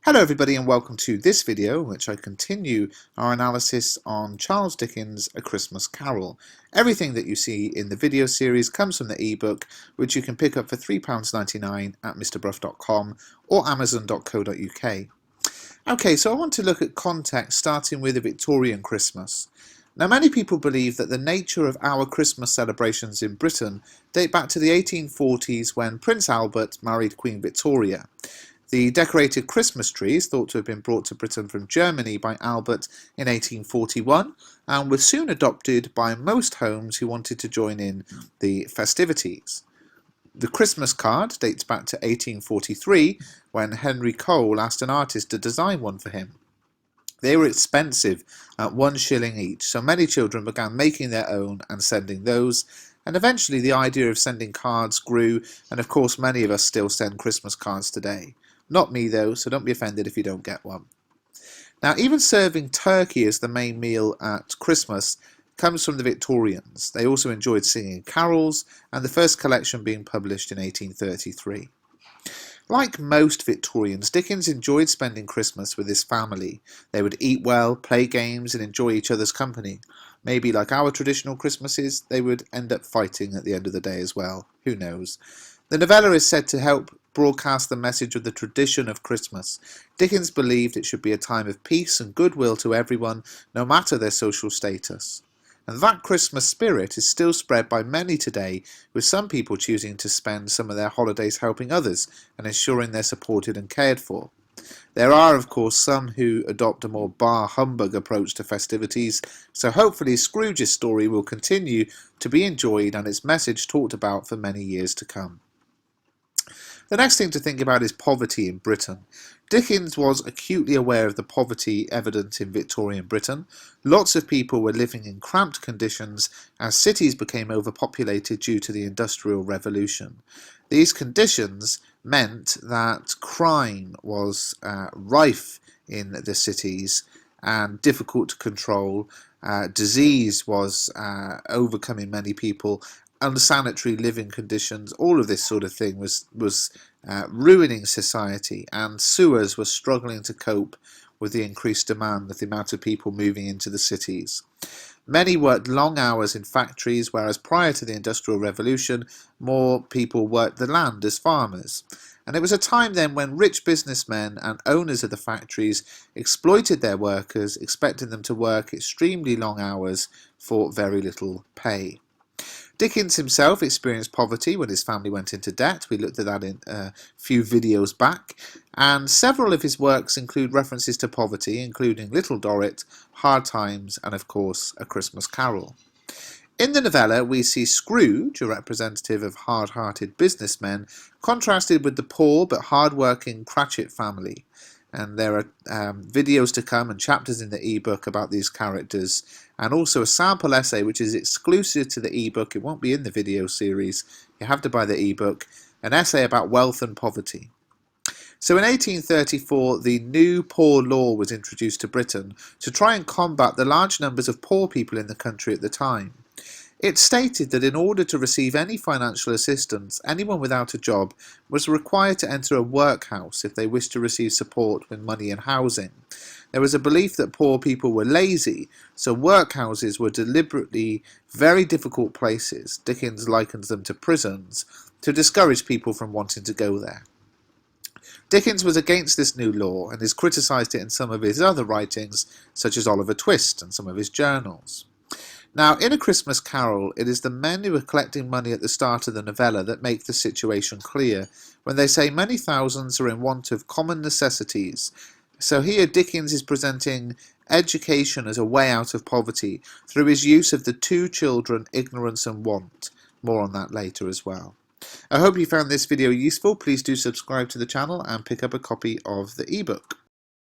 Hello everybody and welcome to this video in which I continue our analysis on Charles Dickens' A Christmas Carol. Everything that you see in the video series comes from the ebook, which you can pick up for £3.99 at mrbruff.com or amazon.co.uk. Okay, so I want to look at context starting with a Victorian Christmas. Now, many people believe that the nature of our Christmas celebrations in Britain date back to the 1840s when Prince Albert married Queen Victoria. The decorated Christmas tree is thought to have been brought to Britain from Germany by Albert in 1841 and was soon adopted by most homes who wanted to join in the festivities. The Christmas card dates back to 1843 when Henry Cole asked an artist to design one for him. They were expensive at £1 each, so many children began making their own and sending those, and eventually the idea of sending cards grew, and of course many of us still send Christmas cards today. Not me though, so don't be offended if you don't get one. Now, even serving turkey as the main meal at Christmas comes from the Victorians. They also enjoyed singing carols, and the first collection being published in 1833. Like most Victorians, Dickens enjoyed spending Christmas with his family. They would eat well, play games, and enjoy each other's company. Maybe like our traditional Christmases, they would end up fighting at the end of the day as well. Who knows? The novella is said to help broadcast the message of the tradition of Christmas. Dickens believed it should be a time of peace and goodwill to everyone, no matter their social status. And that Christmas spirit is still spread by many today, with some people choosing to spend some of their holidays helping others and ensuring they're supported and cared for. There are, of course, some who adopt a more bar humbug approach to festivities, so hopefully Scrooge's story will continue to be enjoyed and its message talked about for many years to come. The next thing to think about is poverty in Britain. Dickens was acutely aware of the poverty evident in Victorian Britain. Lots of people were living in cramped conditions as cities became overpopulated due to the Industrial Revolution. These conditions meant that crime was rife in the cities and difficult to control. Disease was overcoming many people. Unsanitary living conditions, all of this sort of thing was ruining society, and sewers were struggling to cope with the increased demand of the amount of people moving into the cities. Many worked long hours in factories, whereas prior to the Industrial Revolution, more people worked the land as farmers. And it was a time then when rich businessmen and owners of the factories exploited their workers, expecting them to work extremely long hours for very little pay. Dickens himself experienced poverty when his family went into debt. We looked at that in a few videos back. And several of his works include references to poverty, including Little Dorrit, Hard Times, and of course, A Christmas Carol. In the novella, we see Scrooge, a representative of hard-hearted businessmen, contrasted with the poor but hard-working Cratchit family. And there are videos to come and chapters in the ebook about these characters, and also a sample essay which is exclusive to the ebook. It won't be in the video series. You have to buy the ebook. An essay about wealth and poverty. So in 1834, the new Poor Law was introduced to Britain to try and combat the large numbers of poor people in the country at the time. It stated that in order to receive any financial assistance, anyone without a job was required to enter a workhouse if they wished to receive support with money and housing. There was a belief that poor people were lazy, so workhouses were deliberately very difficult places, Dickens likens them to prisons, to discourage people from wanting to go there. Dickens was against this new law and has criticised it in some of his other writings, such as Oliver Twist and some of his journals. Now, in A Christmas Carol, it is the men who are collecting money at the start of the novella that make the situation clear, when they say many thousands are in want of common necessities. So here Dickens is presenting education as a way out of poverty through his use of the two children, ignorance and want. More on that later as well. I hope you found this video useful. Please do subscribe to the channel and pick up a copy of the ebook.